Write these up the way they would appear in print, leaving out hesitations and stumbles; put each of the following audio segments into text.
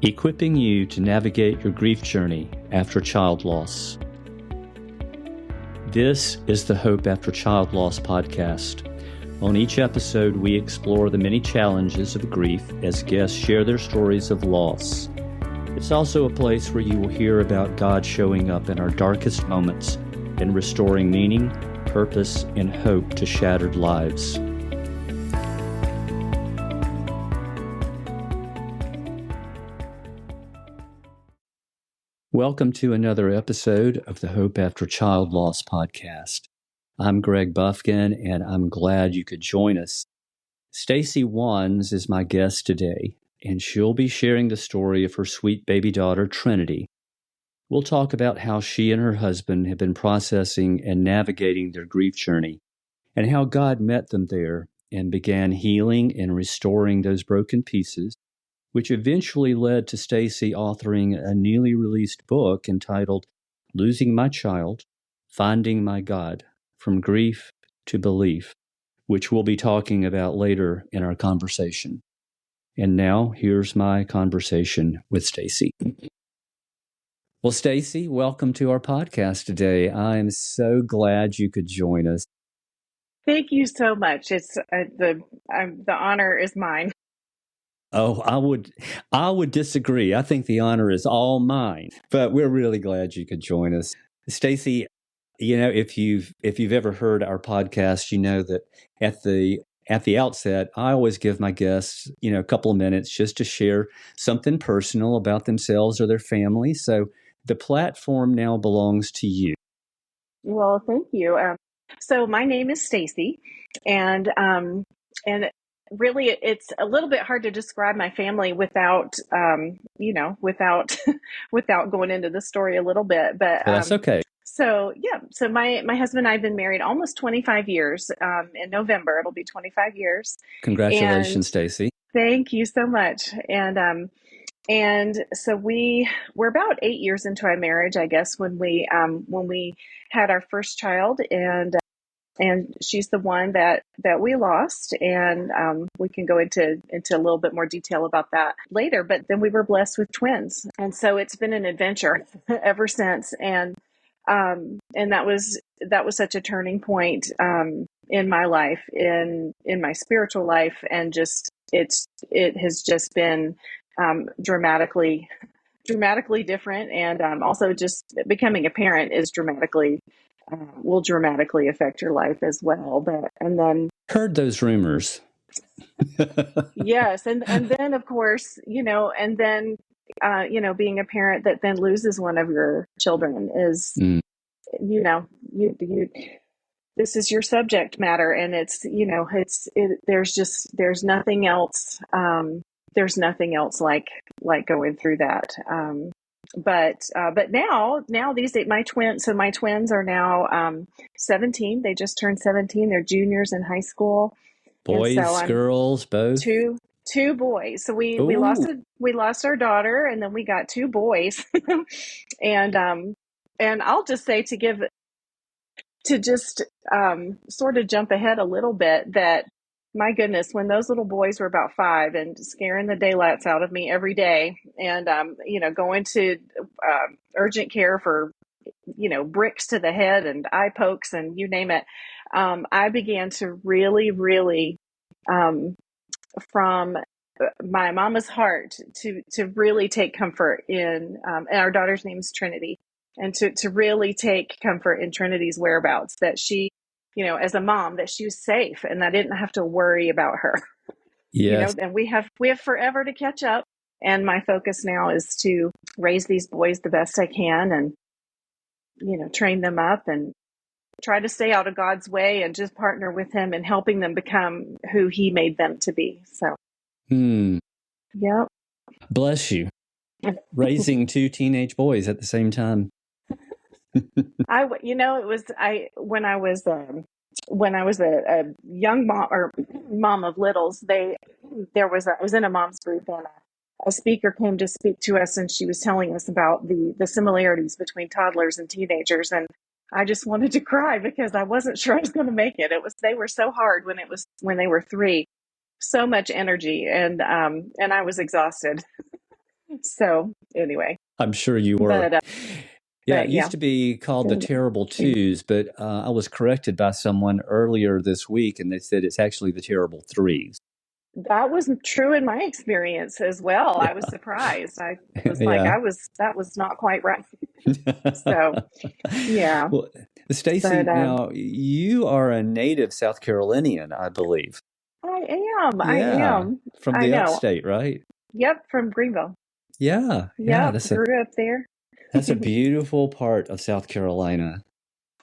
equipping you to navigate your grief journey after child loss. This is the Hope After Child Loss podcast. On each episode, we explore the many challenges of grief as guests share their stories of loss. It's also a place where you will hear about God showing up in our darkest moments and restoring meaning, purpose, and hope to shattered lives. Welcome to another episode of the Hope After Child Loss podcast. I'm Greg Buffkin, and I'm glad you could join us. Stacey Wands is my guest today, and she'll be sharing the story of her sweet baby daughter, Trinity. We'll talk about how she and her husband have been processing and navigating their grief journey, and how God met them there and began healing and restoring those broken pieces, which eventually led to Stacey authoring a newly released book entitled Losing My Child, Finding My God, From Grief to Belief, which we'll be talking about later in our conversation. And now, here's my conversation with Stacey. Well, Stacey, welcome to our podcast today. I'm so glad you could join us. Thank you so much. It's the honor is mine. Oh, I would disagree. I think the honor is all mine, but we're really glad you could join us. Stacey, you know, if you've ever heard our podcast, you know that at the outset, I always give my guests, a couple of minutes just to share something personal about themselves or their family. So the platform now belongs to you. Well, thank you. So my name is Stacey, and really, it's a little bit hard to describe my family without without going into the story a little bit. But Well, that's okay. So my husband and I have been married almost 25 years. In November, it'll be 25 years. Congratulations, Stacey. Thank you so much. And so we're about 8 years into our marriage, I guess, when we had our first child, and she's the one that we lost, and we can go into a little bit more detail about that later. But then we were blessed with twins, and so it's been an adventure ever since. And that was such a turning point in my life, in my spiritual life, and just it has just been dramatically different, and also just becoming a parent is will dramatically affect your life as well. But and then heard those rumors. Yes, and then of course, and then being a parent that then loses one of your children is you this is your subject matter, and there's nothing else. There's nothing else like going through that. But now my twins are now 17. They just turned 17. They're juniors in high school. Boys, girls, both. Two boys. So we lost our daughter, and then we got two boys. and I'll just say to just sort of jump ahead a little bit, that my goodness, when those little boys were about 5 and scaring the daylights out of me every day, and going to urgent care for bricks to the head and eye pokes and you name it, I began to really from my mama's heart to really take comfort in, and our daughter's name is Trinity, and to really take comfort in Trinity's whereabouts, that she, as a mom, that she was safe and I didn't have to worry about her. Yes. And we have forever to catch up. And my focus now is to raise these boys the best I can, and, train them up and try to stay out of God's way and just partner with him in helping them become who he made them to be. So, Yep. Bless you. Raising two teenage boys at the same time. When I was a young mom or mom of littles, I was in a mom's group, and a speaker came to speak to us, and she was telling us about the similarities between toddlers and teenagers, and I just wanted to cry because I wasn't sure I was going to make it. They were so hard when they were 3, so much energy, and I was exhausted. So anyway, I'm sure you were. but Yeah, it yeah, used to be called the Terrible Twos, but I was corrected by someone earlier this week, and they said it's actually the Terrible Threes. that was true in my experience as well. I was Yeah, surprised. I was like, yeah. that was not quite right. So yeah, Well, Stacey, but now you are a native South Carolinian, I believe. I Yeah, am. from I the know. upstate, right? Yep, from Greenville. Yeah, yeah. Yep, grew up there. That's a beautiful part of South Carolina.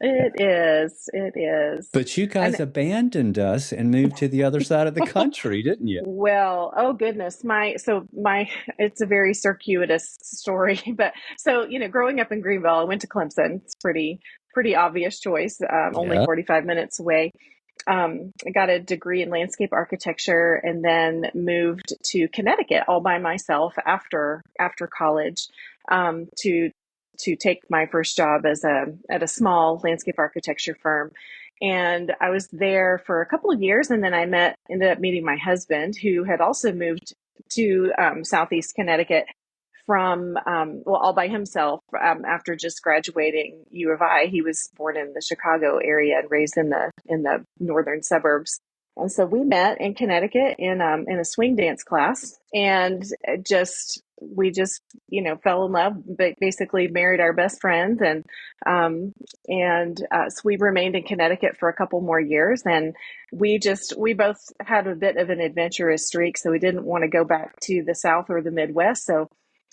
It is. It is. But you guys And abandoned us and moved to the other side of the country, didn't you? well, oh goodness, my it's a very circuitous story, but so growing up in Greenville, I went to Clemson. It's pretty obvious choice. Only Yeah. 45 minutes away. I got a degree in landscape architecture and then moved to Connecticut all by myself after college to take my first job at a small landscape architecture firm. And I was there for a couple of years, and then ended up meeting my husband, who had also moved to Southeast Connecticut from all by himself after just graduating U of I. He was born in the Chicago area and raised in the northern suburbs. And so we met in Connecticut in a swing dance class, and we just fell in love, but basically married our best friends, so we remained in Connecticut for a couple more years, and we both had a bit of an adventurous streak, so we didn't want to go back to the South or the Midwest.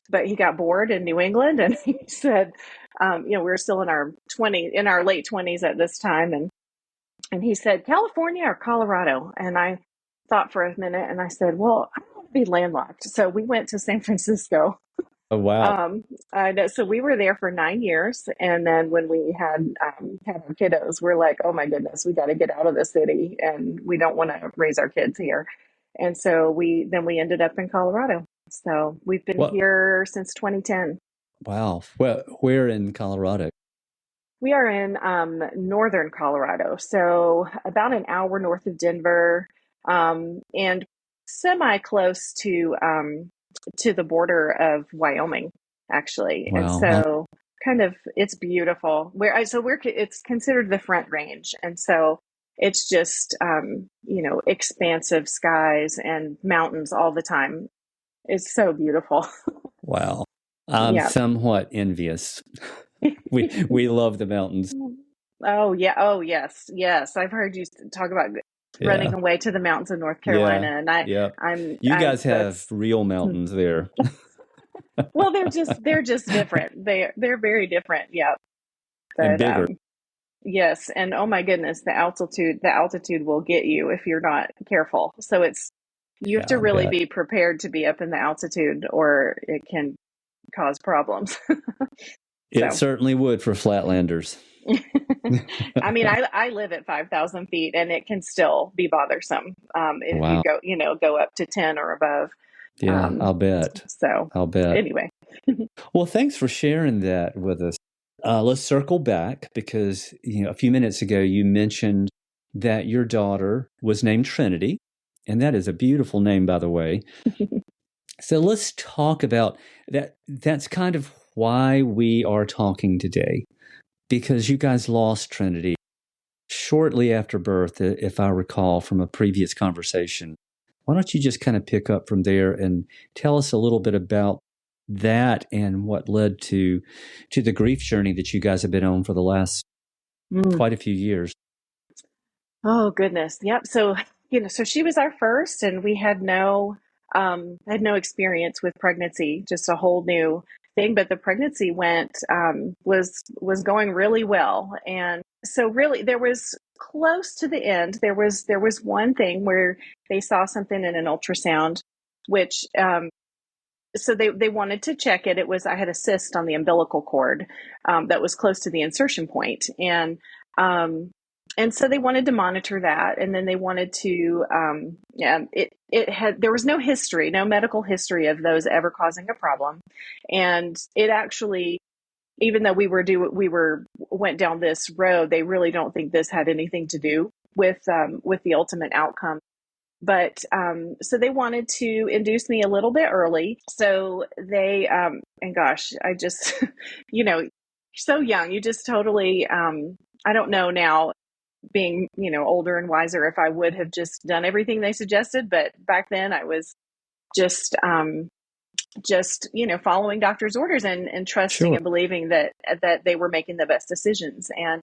But he got bored in New England, and he said, we were still in our late 20s at this time, and he said, California or Colorado? And I thought for a minute, and I said, well, I don't want to be landlocked. So we went to San Francisco. Oh, wow. So we were there for 9 years, and then when we had our kiddos, we're like, oh my goodness, we got to get out of the city, and we don't want to raise our kids here. And so we ended up in Colorado. So we've been Well, here since 2010. wow. Well, where in Colorado? We are in northern Colorado, so about an hour north of Denver, and semi close to the border of Wyoming, actually. And Wow. so, kind of, it's beautiful. It's considered the Front Range, and so it's just expansive skies and mountains all the time. It's so beautiful. Wow. I'm Yeah. somewhat envious. We love the mountains. Oh yeah. Oh yes. Yes. I've heard you talk about running Yeah. away to the mountains of North Yeah. Carolina, and Yeah. I'm, You I'm guys have that's real mountains there. well, they're just different. They're very different. Yeah. And But bigger. yes, and oh my goodness, the altitude will get you if you're not careful. So you have Yeah, to I really bet. be prepared to be up in the altitude, or it can cause problems. It So. certainly would for flatlanders. I mean, I live at 5,000 feet, and it can still be bothersome if you Wow. go up to 10 or above. Yeah, Um, I'll bet. so I'll bet. anyway, Well, thanks for sharing that with us. Let's circle back because, a few minutes ago you mentioned that your daughter was named Trinity, and that is a beautiful name, by the way. So let's talk about that. That's kind of why we are talking today, because you guys lost Trinity shortly after birth, if I recall from a previous conversation. Why don't you just kind of pick up from there and tell us a little bit about that and what led to the grief journey that you guys have been on for the last Mm. quite a few years. Oh goodness, yep. So so she was our first, and we had no experience with pregnancy, just a whole new thing. But the pregnancy was going really well, and so really there was close to the end. There was one thing where they saw something in an ultrasound, which so they wanted to check it. I had a cyst on the umbilical cord that was close to the insertion point, and so they wanted to monitor that, and then they wanted to yeah, it had there was no history, no medical history of those ever causing a problem, and it actually, even though went down this road, they really don't think this had anything to do with the ultimate outcome. So they wanted to induce me a little bit early. So and gosh, I just, so young, you just totally, I don't know now, being, older and wiser, if I would have just done everything they suggested. But back then I was just, following doctor's orders and trusting Sure. and believing that they were making the best decisions. And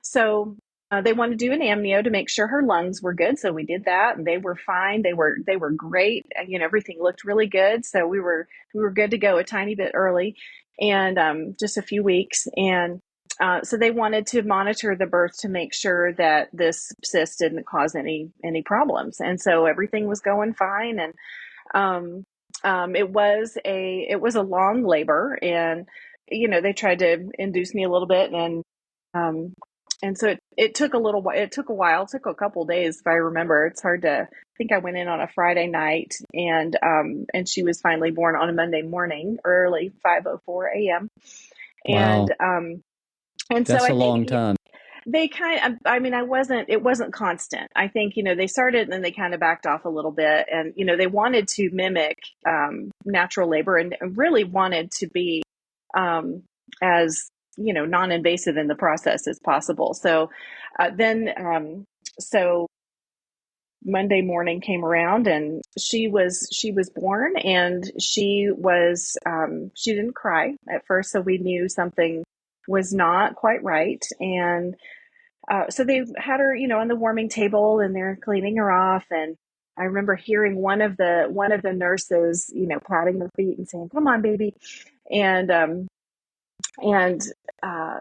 so they wanted to do an amnio to make sure her lungs were good. So we did that, and they were fine. They were great. Everything looked really good. So we were good to go a tiny bit early, and just a few weeks. And so they wanted to monitor the birth to make sure that this cyst didn't cause any problems. And so everything was going fine. And um, it was a long labor, and they tried to induce me a little bit, um, and so it took a little while. It took a while. It took a couple days, if I remember. It's hard to. I think I went in on a Friday night, and she was finally born on a Monday morning, early 5:04 a.m. Wow. And so That's I a think long time. they kind of, I mean, it wasn't constant. I think, they started and then they kind of backed off a little bit, and, they wanted to mimic natural labor, and really wanted to be as, non-invasive in the process as possible. So so Monday morning came around, and she was born, and she didn't cry at first. So we knew something was not quite right. And so they had her, on the warming table, and they're cleaning her off. And I remember hearing one of the nurses, patting her feet and saying, "Come on, baby." And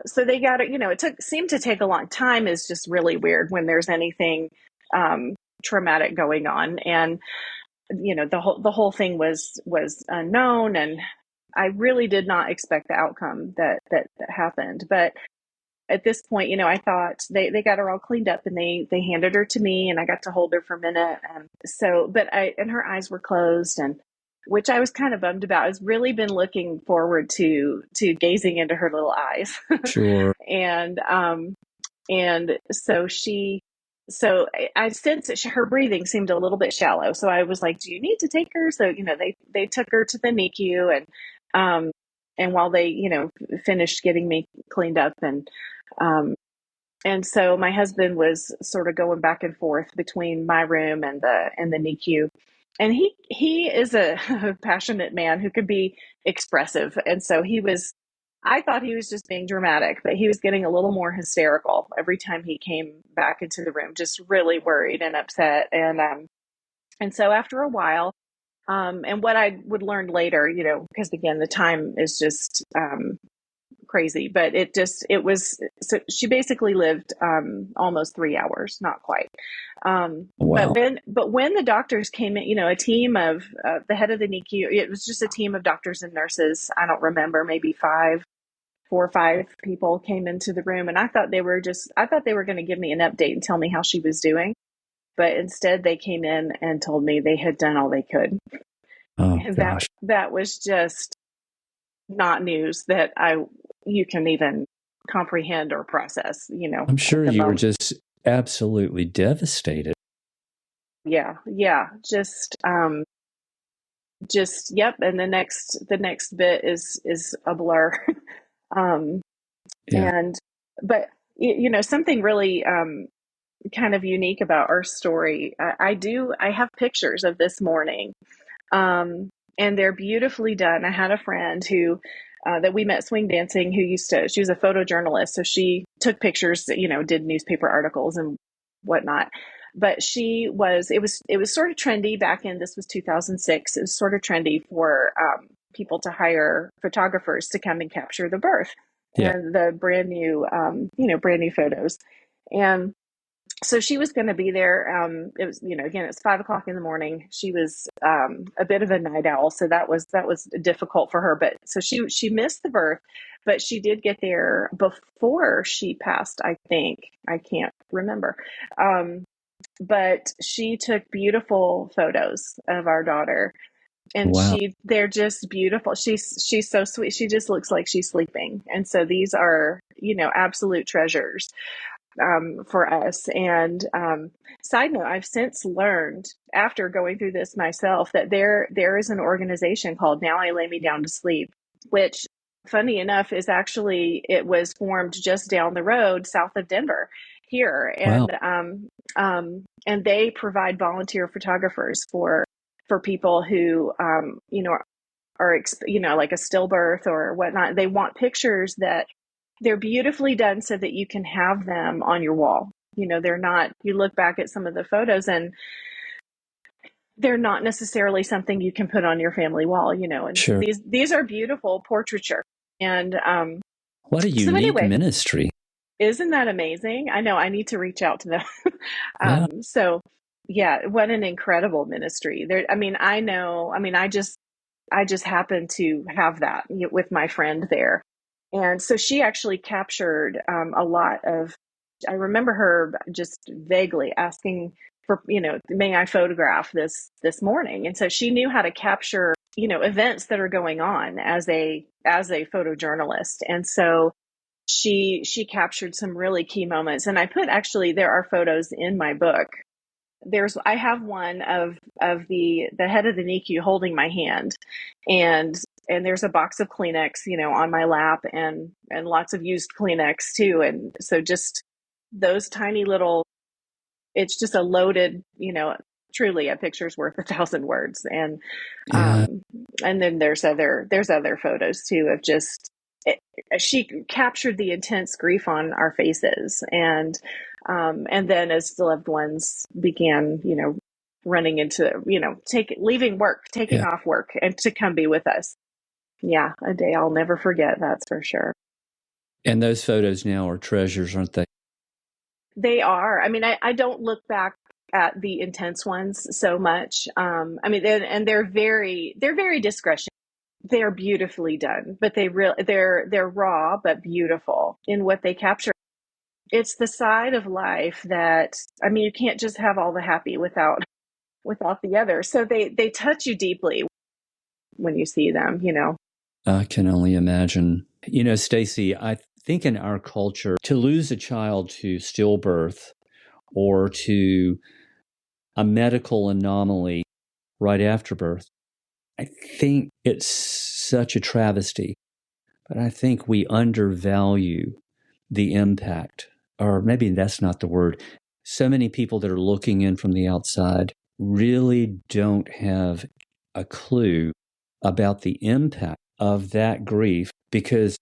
so they got it. Seemed to take a long time. Is just really weird when there's anything um, traumatic going on. And the whole thing was unknown, and I really did not expect the outcome that happened. But at this point, I thought they got her all cleaned up, and they handed her to me, and I got to hold her for a minute. And so, and her eyes were closed, and which I was kind of bummed about. I've really been looking forward to gazing into her little eyes. Sure. and and so I sensed that her breathing seemed a little bit shallow. So I was like, "Do you need to take her?" So they took her to the NICU, and while they finished getting me cleaned up, um, and so my husband was sort of going back and forth between my room and the NICU. And he is a passionate man who could be expressive. And so I thought he was just being dramatic, but he was getting a little more hysterical every time he came back into the room, just really worried and upset. And so after a while, and what I would learn later, because again, the time is just crazy, but it was, so she basically lived almost 3 hours, not quite. Wow. But when the doctors came in, a team of the head of the NICU, it was just a team of doctors and nurses. I don't remember, maybe 4 or 5 people came into the room, and I thought they were going to give me an update and tell me how she was doing. But instead they came in and told me they had done all they could. Oh And that gosh. that was just not news that you can even comprehend or process, I'm at sure the you were moment. absolutely devastated. Yeah, yeah, just yep. And the next bit is a blur. um, Yeah. and but something really kind of unique about our story. I have pictures of this morning, and they're beautifully done. I had a friend who that we met swing dancing, who she was a photojournalist, so she took pictures, did newspaper articles and whatnot. But it was sort of trendy back in, this was 2006. It was sort of trendy for people to hire photographers to come and capture the birth Yeah. and the brand new photos. And so she was going to be there. It was, again, it's 5 o'clock in the morning. She was a bit of a night owl, so that was difficult for her. But so she missed the birth, but she did get there before she passed. I think, I can't remember, but she took beautiful photos of our daughter, and Wow. they're just beautiful. She's so sweet. She just looks like she's sleeping, and so these are absolute treasures. for us. And side note, I've since learned after going through this myself that there is an organization called Now I Lay Me Down to Sleep, which funny enough is actually, it was formed just down the road south of Denver here. Wow. And they provide volunteer photographers for people who, are, like a stillbirth or whatnot. They want pictures that they're beautifully done so that you can have them on your wall. They're not, you look back at some of the photos and they're not necessarily something you can put on your family wall, and Sure. so these are beautiful portraiture. And what a unique ministry. Isn't that amazing? I know, I need to reach out to them. Yeah. So yeah, what an incredible ministry there. I just happened to have that with my friend there. And so she actually captured a lot of, I remember her just vaguely asking for, may I photograph this morning? And so she knew how to capture, events that are going on as a photojournalist. And so she captured some really key moments. And there are photos in my book. I have one of the head of the NICU holding my hand, and there's a box of Kleenex, on my lap, and lots of used Kleenex too. And so just those tiny little, it's just a loaded, truly a picture's worth 1,000 words. And Yeah. And then there's other photos too of just, she captured the intense grief on our faces. And then as the loved ones began, running into, leaving work, taking off work, and to come be with us. Yeah, a day I'll never forget, that's for sure. And those photos now are treasures, aren't they? They are. I don't look back at the intense ones so much. They're very discretion. They're beautifully done, but they're raw but beautiful in what they capture. It's the side of life that, you can't just have all the happy without the other. So they touch you deeply when you see them, I can only imagine. Stacey, I think in our culture, to lose a child to stillbirth or to a medical anomaly right after birth, I think it's such a travesty. But I think we undervalue the impact, or maybe that's not the word. So many people that are looking in from the outside really don't have a clue about the impact of that grief because,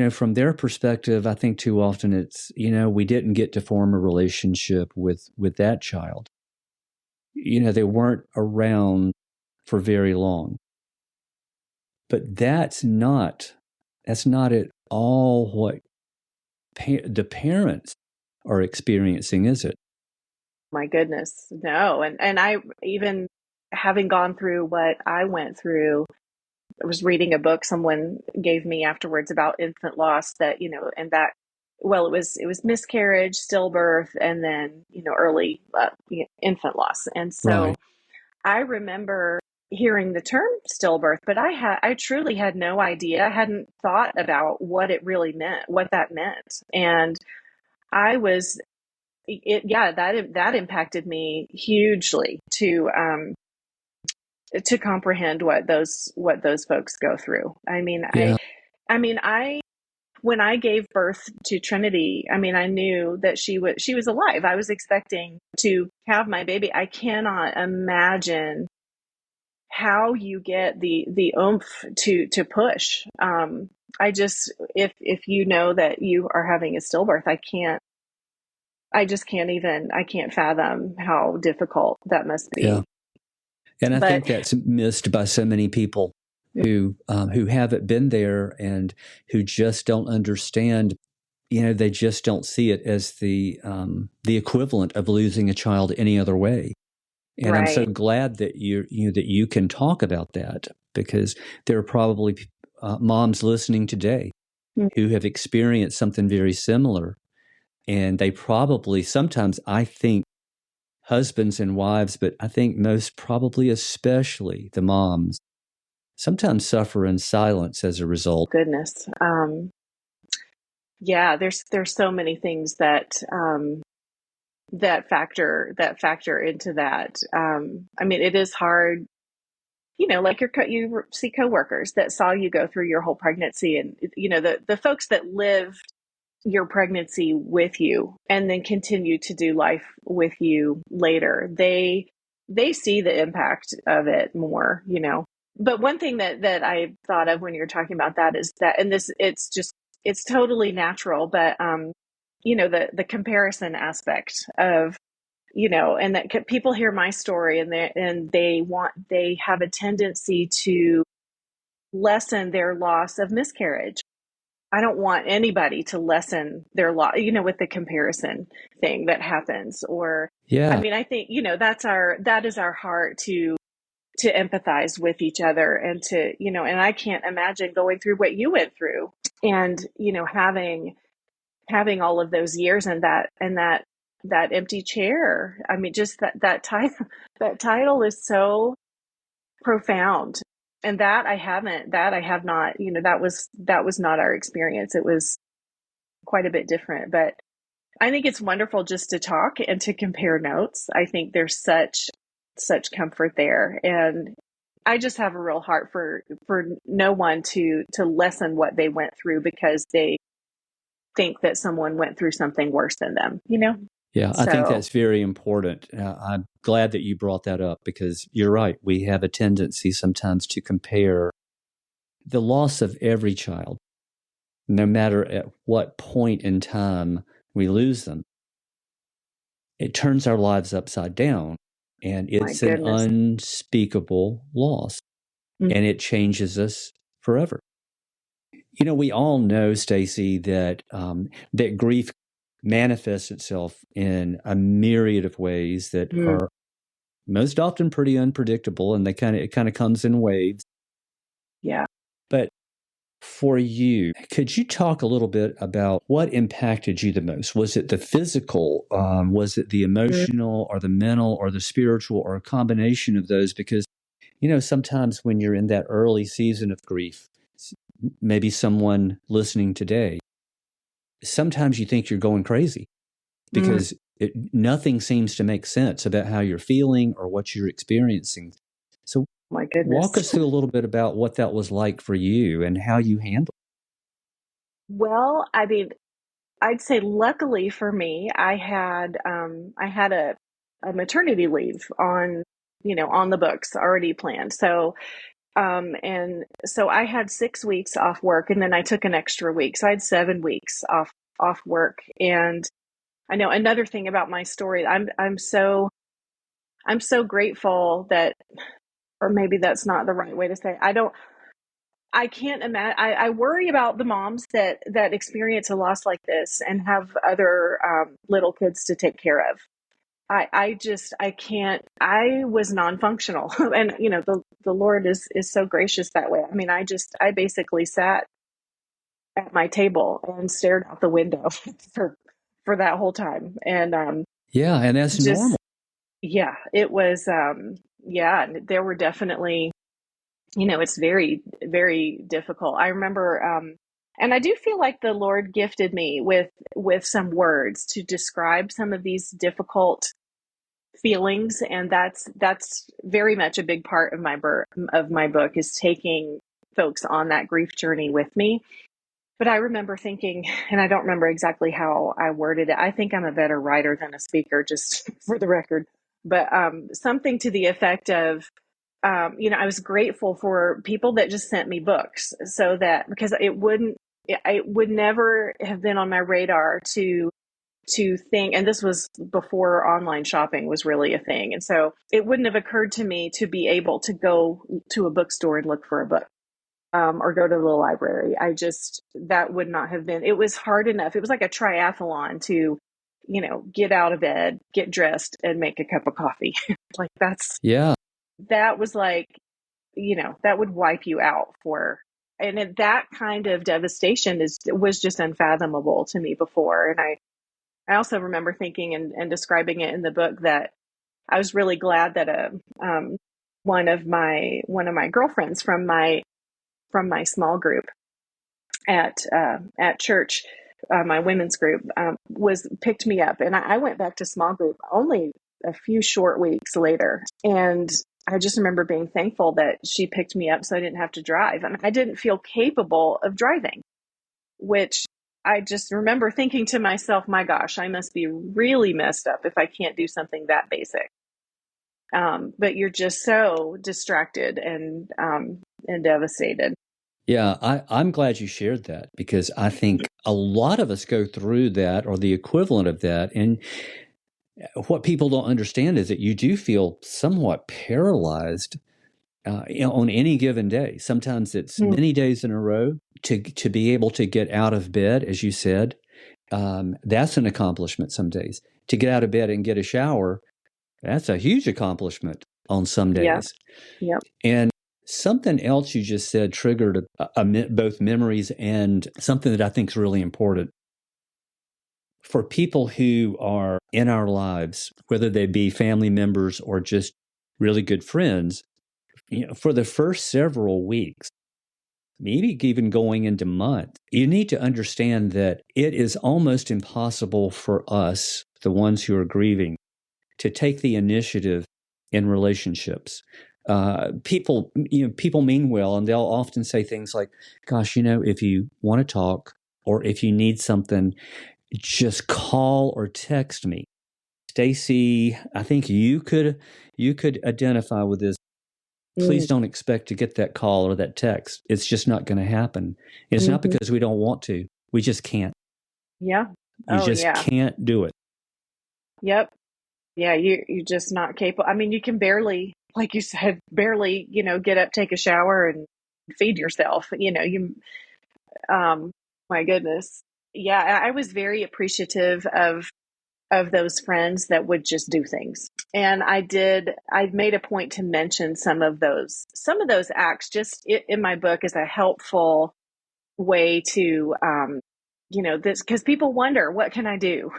from their perspective, I think too often it's, we didn't get to form a relationship with that child. They weren't around for very long. But that's not at all what the parents are experiencing, is it? My goodness, no. And I, even having gone through what I went through, I was reading a book someone gave me afterwards about infant loss that, and that, well, it was miscarriage, stillbirth, and then, early infant loss. And so Right. I remember hearing the term stillbirth, but I truly had no idea. I hadn't thought about what it really meant, what that meant. And I was, that impacted me hugely to comprehend what those folks go through. Yeah. When I gave birth to Trinity, I knew that she was alive. I was expecting to have my baby. I cannot imagine how you get the oomph to push. If you know that you are having a stillbirth, I can't fathom how difficult that must be. Yeah. And I think that's missed by so many people who haven't been there and who just don't understand. They just don't see it as the equivalent of losing a child any other way. And I'm so glad that you can talk about that, because there are probably moms listening today who have experienced something very similar, and they probably, sometimes I think husbands and wives, but I think most probably especially the moms, sometimes suffer in silence as a result. Goodness. Yeah, there's so many things that factor into that. I mean, it is hard, like you see coworkers that saw you go through your whole pregnancy, and the folks that lived your pregnancy with you and then continue to do life with you later. They see the impact of it more. But one thing that I thought of when you're talking about that is that, and this, it's totally natural, but the comparison aspect of, and that people hear my story, and they have a tendency to lessen their loss of miscarriage. I don't want anybody to lessen their loss, with the comparison thing that happens. Or, I Yeah. mean, I think, that is our heart to empathize with each other, and and I can't imagine going through what you went through, and, having all of those years, and that empty chair. I mean, just that title, that title is so profound. And that I have not, that was not our experience. It was quite a bit different, but I think it's wonderful just to talk and to compare notes. I think there's such comfort there, and I just have a real heart for no one to lessen what they went through because they think that someone went through something worse than them. Yeah, I think So, that's very important. I'm glad that you brought that up because you're right. We have a tendency sometimes to compare the loss of every child, no matter at what point in time we lose them. It turns our lives upside down, and my it's an goodness. unspeakable loss, Mm. and it changes us forever. We all know, Stacey, that grief manifests itself in a myriad of ways that Mm. are most often pretty unpredictable, and it kind of comes in waves. Yeah. But for you, could you talk a little bit about what impacted you the most? Was it the physical? Was it the Mm. emotional, or the mental, or the spiritual, or a combination of those? Because sometimes when you're in that early season of grief, maybe someone listening today, sometimes you think you're going crazy Mm. because nothing seems to make sense about how you're feeling or what you're experiencing. So My walk goodness. us through a little bit about what that was like for you and how you handled Well, I mean, I'd say luckily for me, I had a maternity leave on the books already planned. So and so I had 6 weeks off work, and then I took an extra week. So I had 7 weeks off work. And I know another thing about my story, I'm so grateful that, or maybe that's not the right way to say it. I can't imagine. I worry about the moms that experience a loss like this and have other little kids to take care of. I can't. I was non-functional, and the Lord is so gracious that way. I mean, I basically sat at my table and stared out the window for that whole time, and Yeah, and that's normal. just yeah, it was yeah. There were definitely, it's very, very difficult. I remember, and I do feel like the Lord gifted me with some words to describe some of these difficult feelings, and that's very much a big part of my book, is taking folks on that grief journey with me. But I remember thinking, and I don't remember exactly how I worded it. I think I'm a better writer than a speaker, just for the record. But something to the effect of, I was grateful for people that just sent me books, so that, because it would never have been on my radar to think, and this was before online shopping was really a thing. And so it wouldn't have occurred to me to be able to go to a bookstore and look for a book, or go to the library. That would not have been, it was hard enough. It was like a triathlon to, get out of bed, get dressed, and make a cup of coffee. Like Yeah. that was like, that would wipe you out that kind of devastation was just unfathomable to me before. And I also remember thinking and describing it in the book that I was really glad that one of my girlfriends from my small group at church my women's group, picked me up, and I went back to small group only a few short weeks later. And I just remember being thankful that she picked me up so I didn't have to drive. And I didn't feel capable of driving, which I just remember thinking to myself, my gosh, I must be really messed up if I can't do something that basic. But you're just so distracted and devastated. Yeah, I'm glad you shared that, because I think a lot of us go through that or the equivalent of that. And what people don't understand is that you do feel somewhat paralyzed on any given day. Sometimes it's many days in a row to be able to get out of bed, as you said. That's an accomplishment some days. To get out of bed and get a shower, that's a huge accomplishment on some days. Yep. And something else you just said triggered both memories and something that I think is really important. For people who are in our lives, whether they be family members or just really good friends, for the first several weeks, maybe even going into months, you need to understand that it is almost impossible for us, the ones who are grieving, to take the initiative in relationships. People mean well, and they'll often say things like, "Gosh, if you want to talk or if you need something, just call or text me." Stacey, I think you could identify with this. Please don't expect to get that call or that text. It's just not going to happen. It's not because we don't want to. We just can't. Yeah. You just can't do it. Yep. Yeah, you're just not capable. I mean, you can barely, like you said, barely, get up, take a shower, and feed yourself. My goodness. Yeah, I was very appreciative of those friends that would just do things. And I made a point to mention some of those acts just in my book as a helpful way to, this, because people wonder, what can I do?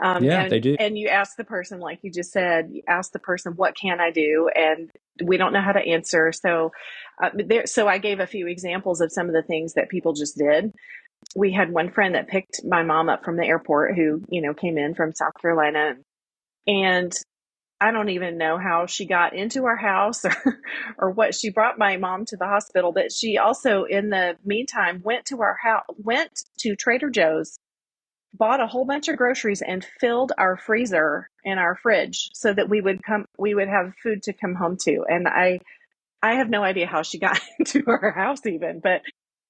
They do. And you ask the person, like you just said, you ask the person, what can I do? And we don't know how to answer. So, so I gave a few examples of some of the things that people just did. We had one friend that picked my mom up from the airport who, came in from South Carolina, and I don't even know how she got into our house or what. She brought my mom to the hospital, but she also, in the meantime, went to our house, went to Trader Joe's, bought a whole bunch of groceries, and filled our freezer and our fridge so that we would have food to come home to. And I have no idea how she got into our house even, but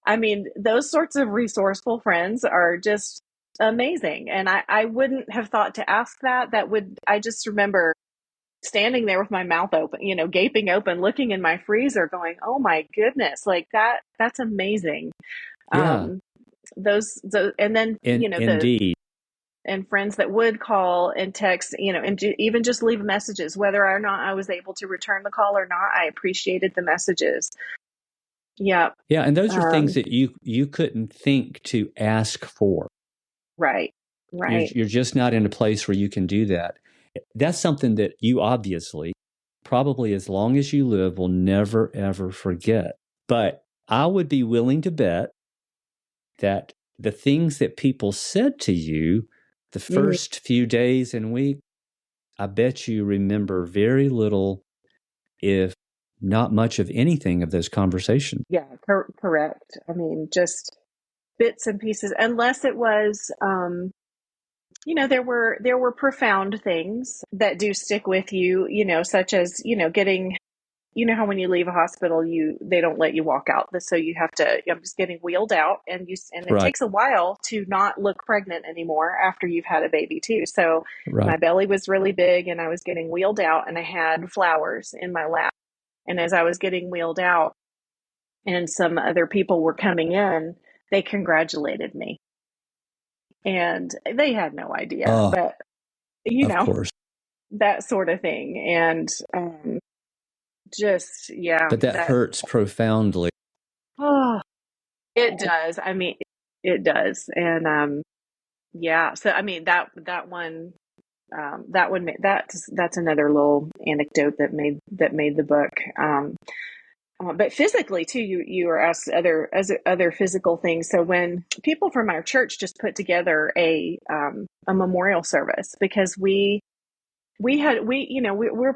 I mean, those sorts of resourceful friends are just amazing. And I wouldn't have thought to ask that. I just remember standing there with my mouth open, gaping open, looking in my freezer going, oh my goodness, like that's amazing. Yeah. And then, Indeed. and friends that would call and text, and even just leave messages, whether or not I was able to return the call or not, I appreciated the messages. Yeah. Yeah. And those are things that you couldn't think to ask for. Right. Right. You're just not in a place where you can do that. That's something that you obviously, probably as long as you live, will never, ever forget. But I would be willing to bet that the things that people said to you the first few days and weeks, I bet you remember very little, if not much of anything, of those conversations. Yeah, correct. I mean, just bits and pieces, unless it was, there were profound things that do stick with you, such as, getting, how when you leave a hospital, they don't let you walk out. So you have to, I'm just getting wheeled out, and it Right. takes a while to not look pregnant anymore after you've had a baby too. So Right. my belly was really big, and I was getting wheeled out, and I had flowers in my lap. And as I was getting wheeled out and some other people were coming in, they congratulated me. And they had no idea, but of course. that sort of thing. And just, yeah. But that hurts profoundly. Oh, it does. I mean, it does. And yeah. So I mean, that's another little anecdote that made the book. But physically too, you were asked other physical things. So when people from our church just put together a memorial service, because we're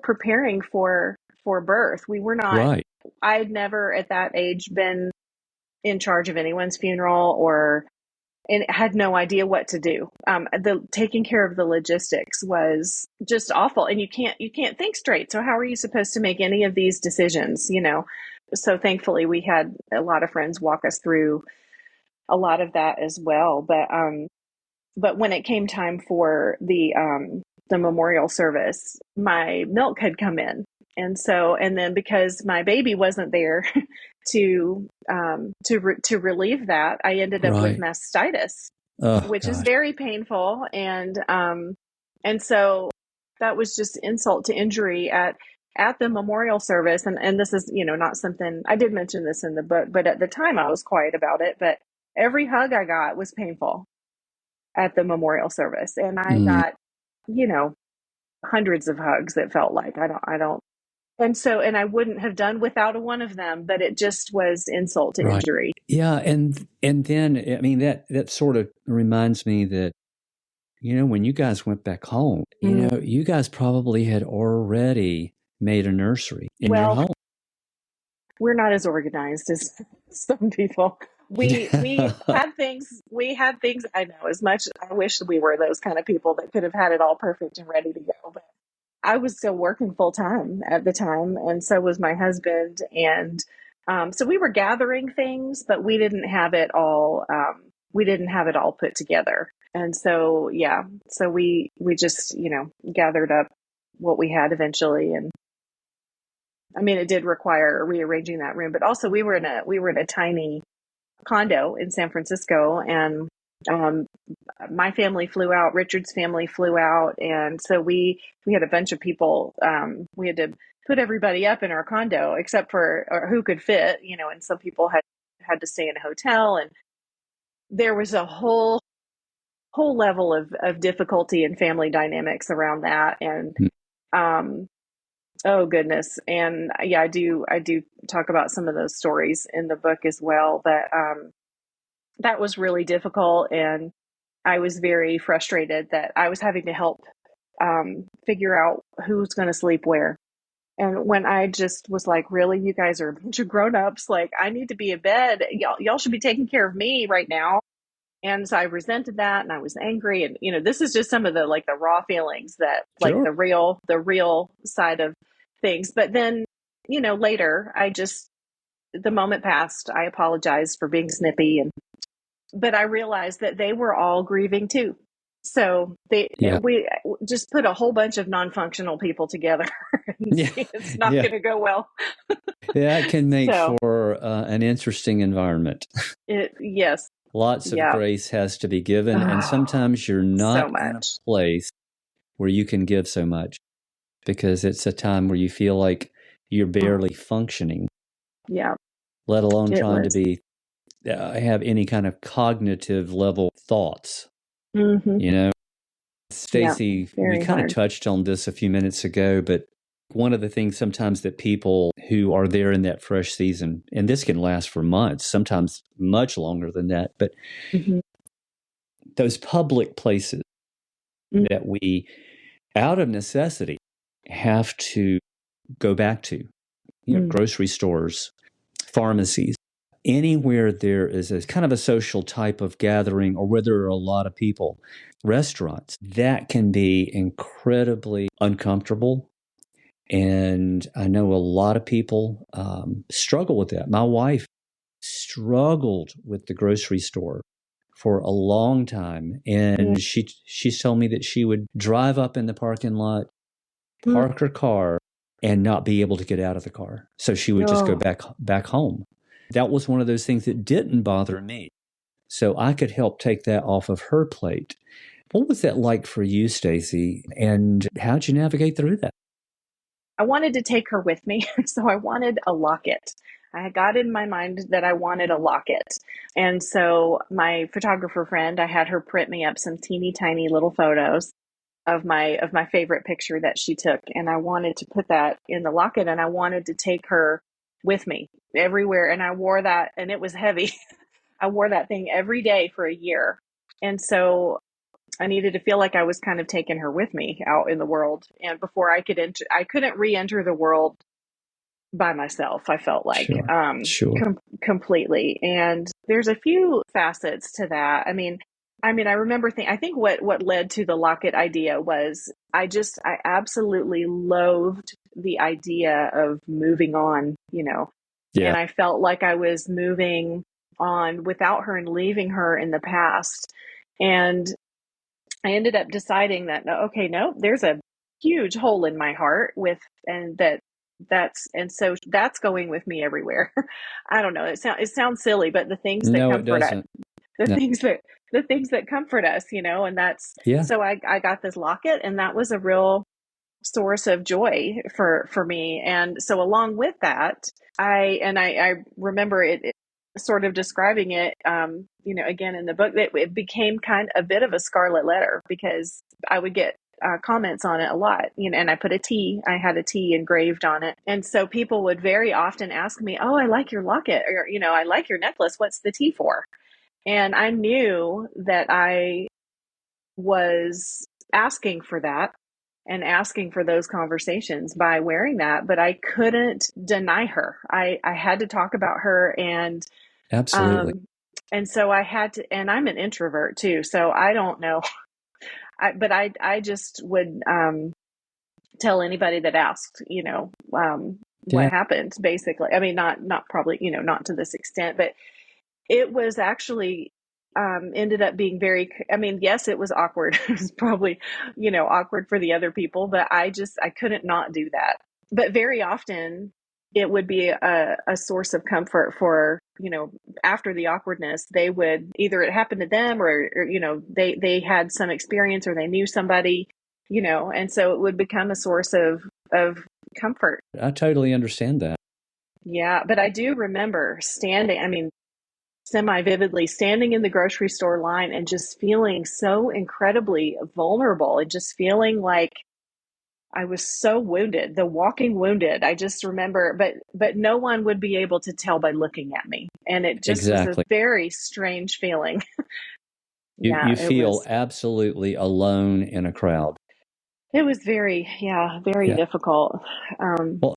preparing for birth. We were not. Right. I had never at that age been in charge of anyone's funeral, and had no idea what to do. The taking care of the logistics was just awful, and you can't think straight. So how are you supposed to make any of these decisions? So thankfully we had a lot of friends walk us through a lot of that as well. But when it came time for the memorial service, my milk had come in, and then because my baby wasn't there to relieve that, I ended up with Right. mastitis, Oh, which is gosh. very painful, and so that was just insult to injury at the memorial service. And this is not something I did mention this in the book, but at the time I was quiet about it. But every hug I got was painful at the memorial service, and I Mm, got you know hundreds of hugs. That felt like I don't and I wouldn't have done without one of them, but it just was insult to right. injury. Yeah, and then I mean that sort of reminds me that when you guys went back home, Mm. you guys probably had already made a nursery in your Well, home. we're not as organized as some people. We had things. I know, as much I wish we were those kind of people that could have had it all perfect and ready to go, but I was still working full time at the time, and so was my husband. And so we were gathering things, but we didn't have it all. We didn't have it all put together. And so, yeah, so we just gathered up what we had eventually. And I mean, it did require rearranging that room, but also we were in a tiny condo in San Francisco, and um, my family flew out, Richard's family flew out, and so we had a bunch of people. We had to put everybody up in our condo except for who could fit, and some people had to stay in a hotel, and there was a whole level of difficulty and family dynamics around that, and um, oh goodness, and yeah, I do talk about some of those stories in the book as well, but that was really difficult, and I was very frustrated that I was having to help figure out who's going to sleep where. And when I just was like, really, you guys are a bunch of grown-ups. Like, I need to be in bed. Y'all should be taking care of me right now. And so I resented that, and I was angry. And, this is just some of the raw feelings that, like, Sure. the real side of things. But then, later, the moment passed. I apologized for being snippy, but I realized that they were all grieving too. So Yeah. we just put a whole bunch of non-functional people together, and Yeah. it's not Yeah. going to go well. That can make So for an interesting environment. yes, Lots of yeah, grace has to be given, and oh, sometimes you're so not in a much, place where you can give so much because it's a time where you feel like you're oh, barely functioning, yeah, let alone it trying to was. be have any kind of cognitive level thoughts. Mm-hmm. You know, Yeah, Stacey, we very kind of hard. touched on this a few minutes ago, but one of the things sometimes that people who are there in that fresh season, and this can last for months, sometimes much longer than that, but Mm-hmm. those public places that we, out of necessity, have to go back to, Mm-hmm. grocery stores, pharmacies, anywhere there is a kind of a social type of gathering or where there are a lot of people, restaurants, that can be incredibly uncomfortable. And I know a lot of people struggle with that. My wife struggled with the grocery store for a long time, Yeah. and she's told me that she would drive up in the parking lot, park her car, and not be able to get out of the car. So she would just go Oh, back home. That was one of those things that didn't bother me. So I could help take that off of her plate. What was that like for you, Stacey? And how'd you navigate through that? I wanted to take her with me, so I wanted a locket. I had got in my mind that I wanted a locket. And so my photographer friend, I had her print me up some teeny tiny little photos of my favorite picture that she took, and I wanted to put that in the locket, and I wanted to take her with me everywhere. And I wore that, and it was heavy. I wore that thing every day for a year. And so I needed to feel like I was kind of taking her with me out in the world. And before I could enter, I couldn't re-enter the world by myself. I felt like Sure. Sure. completely. And there's a few facets to that. I remember I think what led to the locket idea was I absolutely loathed the idea of moving on, Yeah. and I felt like I was moving on without her and leaving her in the past. And I ended up deciding that, okay, no, there's a huge hole in my heart and so that's going with me everywhere. I don't know. It sounds silly, but the things that No, it comfort us, doesn't. the No. things that the things that comfort us, and Yeah. so I got this locket, and that was a real source of joy for me. And so along with that, I remember it sort of describing it, again in the book, that it became kind of a bit of a scarlet letter, because I would get comments on it a lot, and I had a T engraved on it. And so people would very often ask me, "Oh, I like your locket," or, "I like your necklace. What's the T for?" And I knew that I was asking for that and asking for those conversations by wearing that, but I couldn't deny her. I had to talk about her, Absolutely. um, and so I had to, and I'm an introvert too, so I don't know. But I just would tell anybody that asked, what Yeah. happened, basically. I mean, not probably, not to this extent, but it was actually ended up being yes, it was awkward. It was probably, awkward for the other people, but I couldn't not do that. But very often it would be a source of comfort for, after the awkwardness, they would either it happened to them, or they had some experience, or they knew somebody, and so it would become a source of comfort. I totally understand that. Yeah. But I do remember semi vividly standing in the grocery store line and just feeling so incredibly vulnerable, and just feeling like I was so wounded, the walking wounded. I just remember, but no one would be able to tell by looking at me. And it just was a Exactly. very strange feeling. You Yeah, feel absolutely alone in a crowd. it was very Yeah. difficult. Well,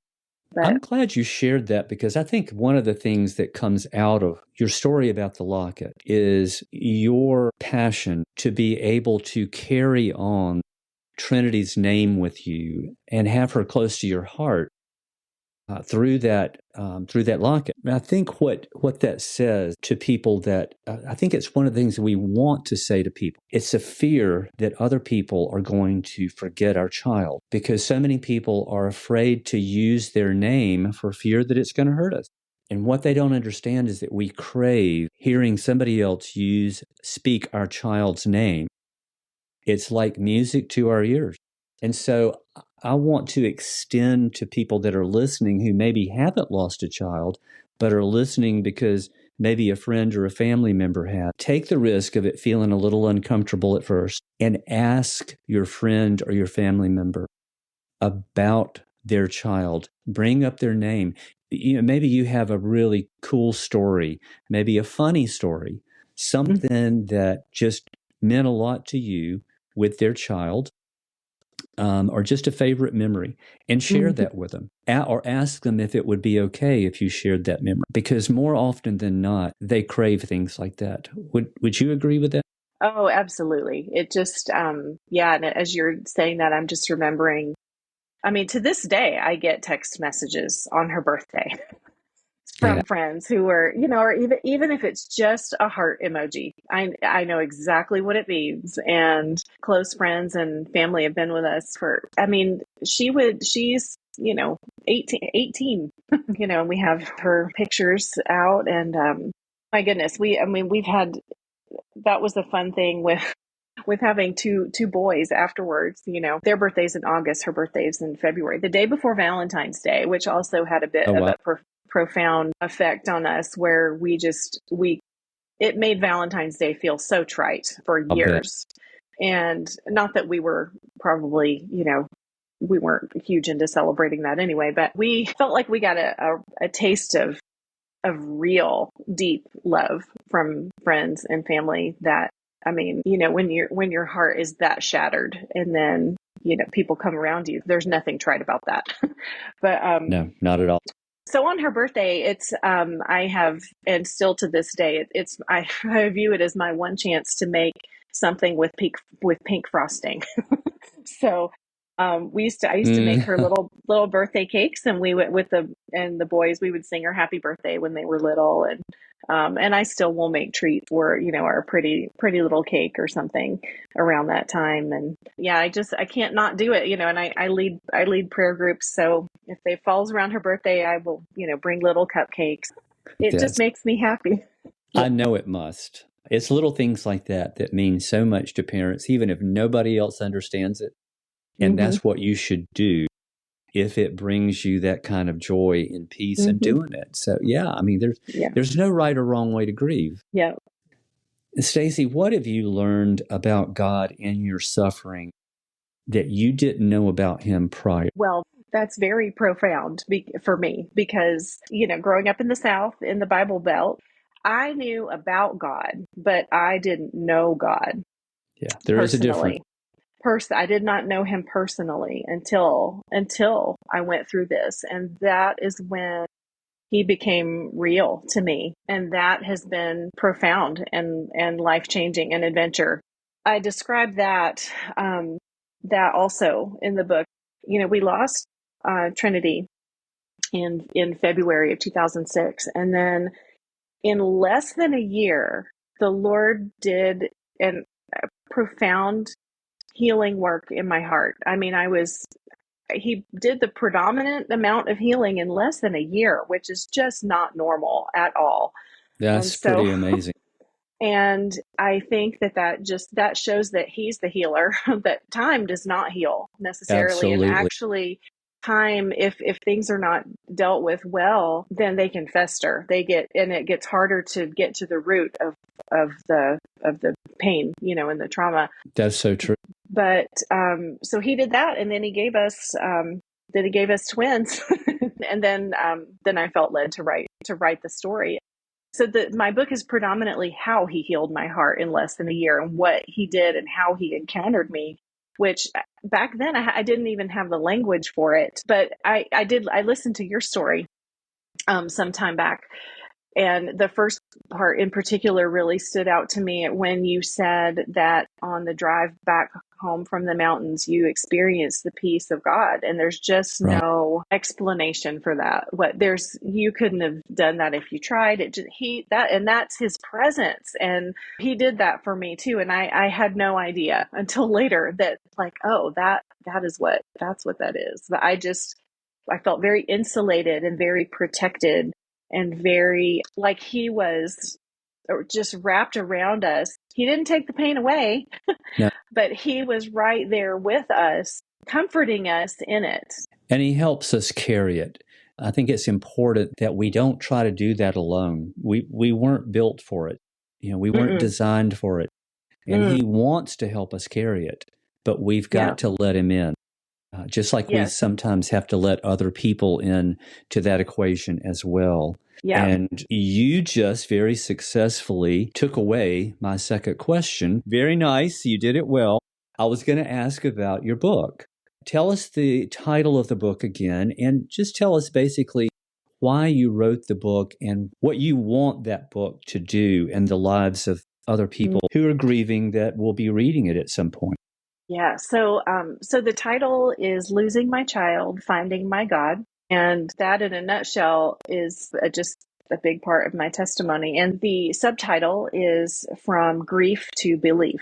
But I'm glad you shared that, because I think one of the things that comes out of your story about the locket is your passion to be able to carry on Trinity's name with you and have her close to your heart through that locket. And I think what that says to people, that I think it's one of the things that we want to say to people. It's a fear that other people are going to forget our child, because so many people are afraid to use their name for fear that it's going to hurt us. And what they don't understand is that we crave hearing somebody else speak our child's name. It's like music to our ears. And so I want to extend to people that are listening who maybe haven't lost a child, but are listening because maybe a friend or a family member had. Take the risk of it feeling a little uncomfortable at first, and ask your friend or your family member about their child. Bring up their name. Maybe you have a really cool story, maybe a funny story, something that just meant a lot to you with their child, or just a favorite memory, and share that with them, or ask them if it would be okay if you shared that memory, because more often than not, they crave things like that. Would you agree with that? Oh, absolutely. It just, yeah. And as you're saying that, I'm just remembering, to this day, I get text messages on her birthday Yeah. from friends who are, or even if it's just a heart emoji. I know exactly what it means. And close friends and family have been with us for, she's, 18, and we have her pictures out. And my goodness, we've had, that was the fun thing with having two boys afterwards. Their birthday's in August, her birthday's in February, the day before Valentine's Day, which also had a bit Oh, of wow. a profound effect on us, where it made Valentine's Day feel so trite for I'll bet. years. And not that we were probably, we weren't huge into celebrating that anyway, but we felt like we got a taste of real deep love from friends and family that, I mean, when your heart is that shattered and then, people come around you, there's nothing trite about that. But, No, not at all. so on her birthday, it's, I have, and still to this day, I view it as my one chance to make something with pink frosting. So I used to make her Mm, little birthday cakes, and we went with the boys. We would sing her happy birthday when they were little, and I still will make treats for our pretty little cake or something around that time. And yeah, I can't not do it, and I lead prayer groups, so if it falls around her birthday, I will bring little cupcakes. It just that's, makes me happy. I know it must. It's little things like that that mean so much to parents, even if nobody else understands it. And Hmm. that's what you should do if it brings you that kind of joy and peace in Hmm. doing it. So yeah, I mean, Yeah. there's no right or wrong way to grieve. Yeah. Stacey, what have you learned about God in your suffering that you didn't know about him prior? Well, that's very profound for me because, growing up in the South, in the Bible Belt, I knew about God, but I didn't know God Yeah, there is a difference. personally. I did not know him personally until I went through this. And that is when he became real to me. And that has been profound and life changing and adventure. I described that also in the book. We lost Trinity in February of 2006, and then in less than a year, the Lord did an profound healing work in my heart. I mean, he did the predominant amount of healing in less than a year, which is just not normal at all. And That's so pretty amazing. And I think that shows that he's the healer, that time does not heal necessarily. And Absolutely. actually, time, if things are not dealt with well, then they can fester. And it gets harder to get to the root of the pain, and the trauma. That's so true. But so he did that, and then he gave us twins, and then I felt led to write the story. So my book is predominantly how he healed my heart in less than a year and what he did and how he encountered me, which back then I didn't even have the language for it. But I listened to your story some time back. And the first part in particular really stood out to me when you said that on the drive back home from the mountains, you experienced the peace of God. And there's just Right. no explanation for that. You couldn't have done that if you tried it. And that's his presence. And he did that for me too. And I had no idea until later that like, oh, that's what that is. But I felt very insulated and very protected and very like he was just wrapped around us. He didn't take the pain away, No. but he was right there with us, comforting us in it. And he helps us carry it. I think it's important that we don't try to do that alone. We weren't built for it. We weren't Mm-mm. designed for it. And Mm. he wants to help us carry it, but we've Yeah. got to let him in. Just like we Yes. sometimes have to let other people in to that equation as well. Yeah. And you just very successfully took away my second question. Very nice. You did it well. I was going to ask about your book. Tell us the title of the book again, and just tell us basically why you wrote the book and what you want that book to do in the lives of other people who are grieving that will be reading it at some point. Yeah. So the title is Losing My Child, Finding My God. And that in a nutshell is just a big part of my testimony. And the subtitle is From Grief to Belief.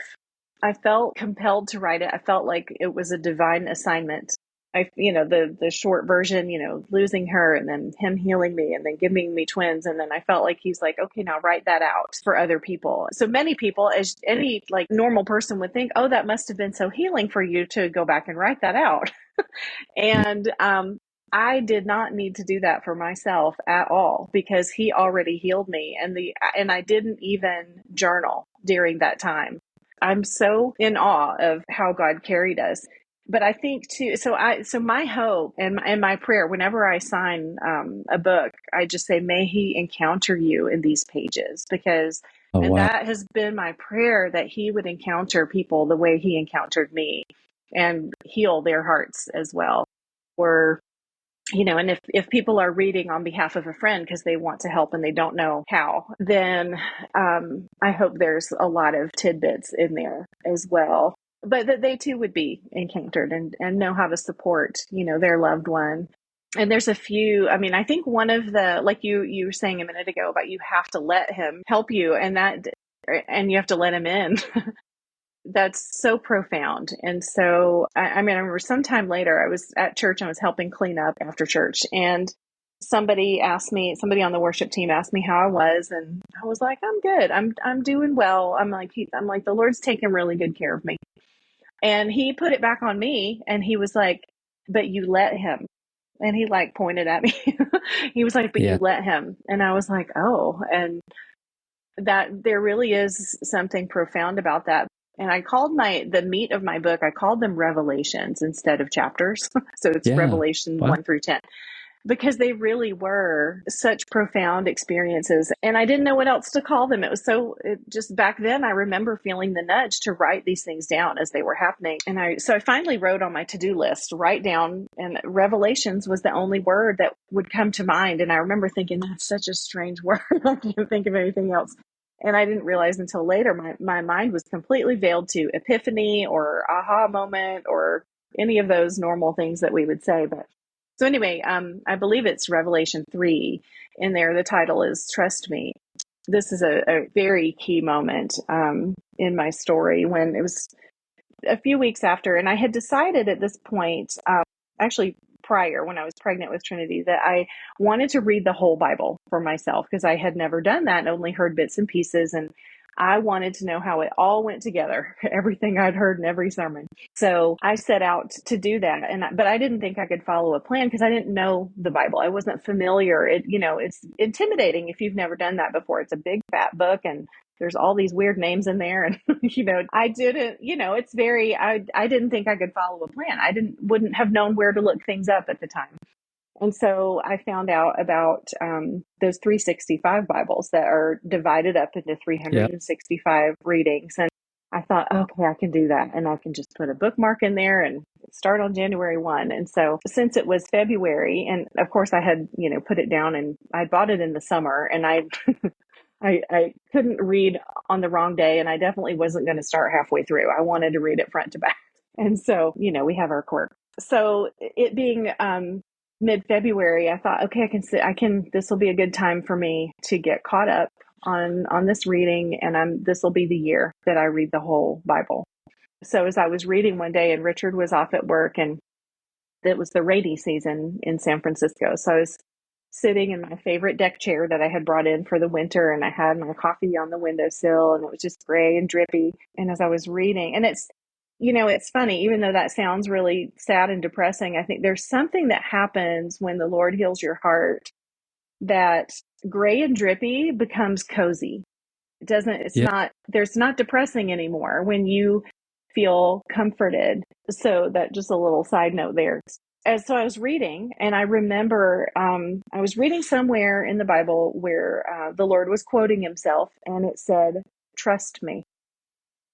I felt compelled to write it. I felt like it was a divine assignment. The short version, losing her and then him healing me and then giving me twins. And then I felt like he's like, okay, now write that out for other people. So many people, as any like normal person would think, oh, that must have been so healing for you to go back and write that out. And I did not need to do that for myself at all because he already healed me, and I didn't even journal during that time. I'm so in awe of how God carried us. but I think too, so my hope and my prayer, whenever I sign a book, I just say, may he encounter you in these pages, because, Oh, and wow. that has been my prayer, that he would encounter people the way he encountered me and heal their hearts as well. Or, and if people are reading on behalf of a friend because they want to help and they don't know how, then I hope there's a lot of tidbits in there as well. But that they too would be encountered and know how to support, their loved one. And there's a few, I think one of the, like you were saying a minute ago about, you have to let him help you, and you have to let him in. That's so profound. And so, I remember sometime later, I was at church and I was helping clean up after church. And somebody on the worship team asked me how I was. And I was like, I'm good. I'm doing well. I'm like, the Lord's taking really good care of me. And he put it back on me and he was like, but you let him. And he like pointed at me. He was like, but Yeah. you let him. And I was like, oh, and that there really is something profound about that. And I called the meat of my book, I called them revelations instead of chapters. So it's Yeah. Revelation Wow. 1 through 10, because they really were such profound experiences. And I didn't know what else to call them. Just back then, I remember feeling the nudge to write these things down as they were happening. And so I finally wrote on my to-do list, write down, and revelations was the only word that would come to mind. And I remember thinking, that's such a strange word. I can't think of anything else. And I didn't realize until later, my mind was completely veiled to epiphany or aha moment or any of those normal things that we would say. But so anyway, I believe it's Revelation 3 in there. The title is Trust Me. This is a very key moment in my story, when it was a few weeks after, and I had decided at this point, actually prior, when I was pregnant with Trinity, that I wanted to read the whole Bible for myself, because I had never done that and only heard bits and pieces. And I wanted to know how it all went together, everything I'd heard in every sermon. So I set out to do that. But I didn't think I could follow a plan because I didn't know the Bible. I wasn't familiar. It's intimidating if you've never done that before. It's a big fat book, and there's all these weird names in there. And, I didn't, it's very, I didn't think I could follow a plan. Wouldn't have known where to look things up at the time. And so I found out about those 365 Bibles that are divided up into 365 readings. And I thought, okay, I can do that. And I can just put a bookmark in there and start on January 1. And so since it was February, and of course I had, put it down, and I bought it in the summer, and I couldn't read on the wrong day, and I definitely wasn't going to start halfway through. I wanted to read it front to back. And so, we have our quirk. So it being mid-February, I thought, okay, this will be a good time for me to get caught up on this reading, and this will be the year that I read the whole Bible. So as I was reading one day, and Richard was off at work, and it was the rainy season in San Francisco. So I was sitting in my favorite deck chair that I had brought in for the winter, and I had my coffee on the windowsill, and it was just gray and drippy. And as I was reading, and it's funny, even though that sounds really sad and depressing, I think there's something that happens when the Lord heals your heart, that gray and drippy becomes cozy. Yeah. There's not depressing anymore when you feel comforted. So that, just a little side note there. And so I was reading, and I remember I was reading somewhere in the Bible where the Lord was quoting himself, and it said, trust me.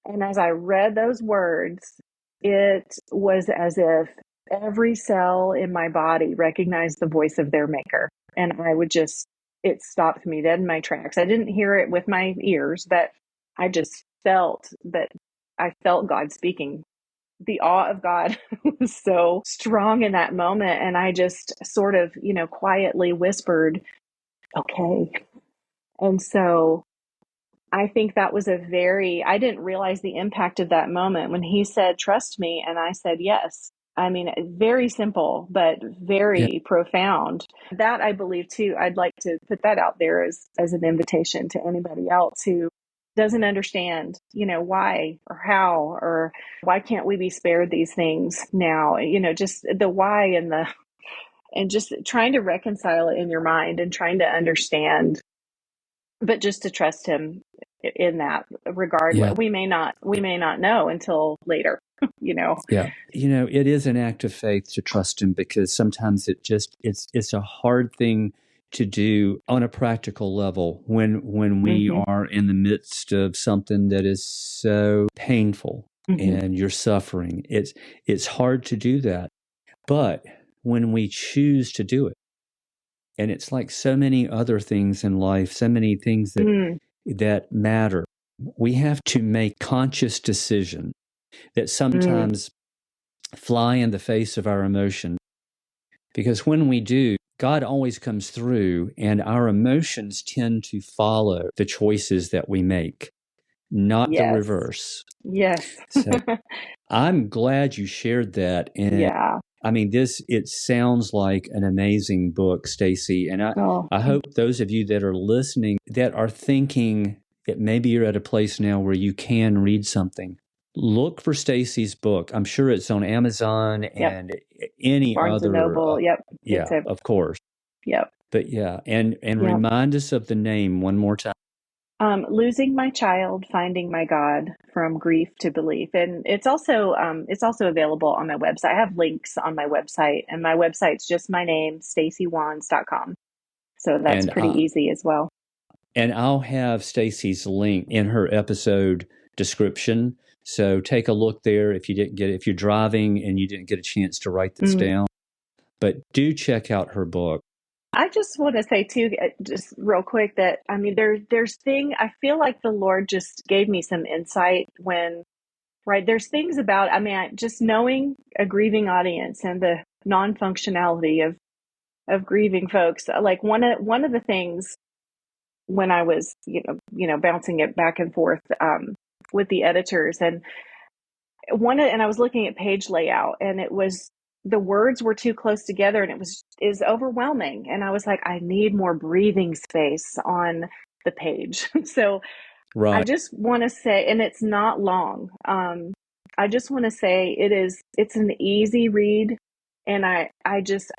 And as I read those words, it was as if every cell in my body recognized the voice of their maker. And it stopped me dead in my tracks. I didn't hear it with my ears, but I just felt God speaking. The awe of God was so strong in that moment. And I just sort of, quietly whispered, okay. And so I think that was I didn't realize the impact of that moment when he said, trust me. And I said, yes. I mean, very simple, but Yeah. very profound. That, I believe too, I'd like to put that out there as an invitation to anybody else who doesn't understand, why or how, or why can't we be spared these things now? Just the why and just trying to reconcile it in your mind and trying to understand, but just to trust him in that regard. Yeah. We may not know until later. you know. Yeah. It is an act of faith to trust him, because sometimes it's a hard thing to do on a practical level when we Mm-hmm. are in the midst of something that is so painful Mm-hmm. and you're suffering. It's hard to do that. But when we choose to do it, and it's like so many other things in life, so many things that matter, we have to make conscious decisions that sometimes fly in the face of our emotion. Because when we do, God always comes through, and our emotions tend to follow the choices that we make, not the Yes. reverse. Yes. So I'm glad you shared that. And Yeah. I mean, it sounds like an amazing book, Stacey. And Oh, I hope those of you that are listening, that are thinking that maybe you're at a place now where you can read something, look for Stacey's book. I'm sure it's on Amazon yep. and any Barnes and other. Noble. Yep. Yeah, of course. Yep. But yeah, and Yep. remind us of the name one more time. Losing my child, finding my God, from grief to belief, and it's also available on my website. I have links on my website, and my website's just my name, staceywands.com. So that's And pretty easy as well. And I'll have Stacey's link in her episode description. So take a look there if you're driving and you didn't get a chance to write this down. But do check out her book. I just want to say too, just real quick, that I mean, I feel like the Lord just gave me some insight right, there's things about, I mean, just knowing a grieving audience and the non-functionality of grieving folks. Like one of the things when I was, bouncing it back and forth, with the editors, and I was looking at page layout, and the words were too close together, and is overwhelming. And I was like, I need more breathing space on the page. So I Right. just want to say, and it's not long. I just want to say it's an easy read, and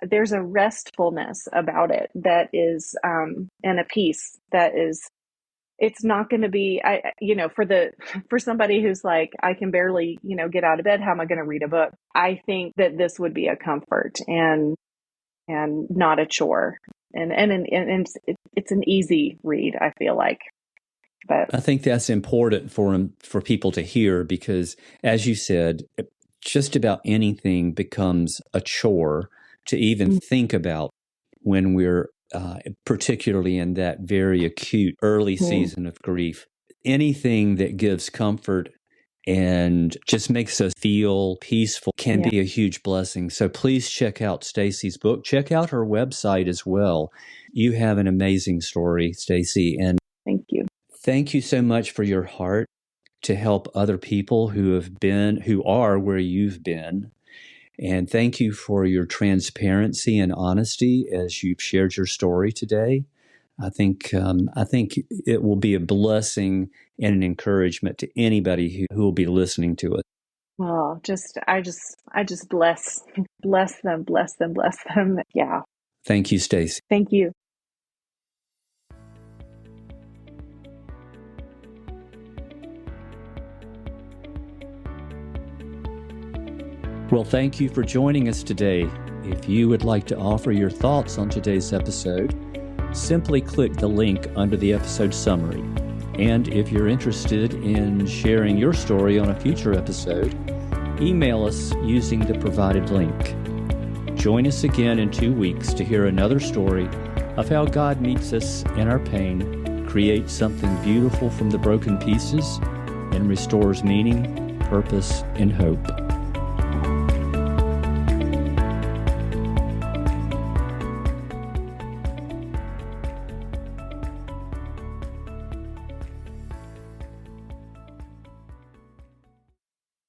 there's a restfulness about it that is, and a peace that is. It's not going to be, for somebody who's like, I can barely, get out of bed. How am I going to read a book? I think that this would be a comfort and not a chore, and it's an easy read, I feel like. But I think that's important for people to hear, because, as you said, just about anything becomes a chore to even think about when we're particularly in that very acute early season of grief. Anything that gives comfort and just makes us feel peaceful can be a huge blessing. So please check out Stacey's book. Check out her website as well. You have an amazing story, Stacey, and thank you. Thank you so much for your heart to help other people who are where you've been. And thank you for your transparency and honesty as you've shared your story today. I think it will be a blessing and an encouragement to anybody who will be listening to it. Well, I just bless them. Yeah. Thank you, Stacey. Thank you. Well, thank you for joining us today. If you would like to offer your thoughts on today's episode, simply click the link under the episode summary. And if you're interested in sharing your story on a future episode, email us using the provided link. Join us again in 2 weeks to hear another story of how God meets us in our pain, creates something beautiful from the broken pieces, and restores meaning, purpose, and hope.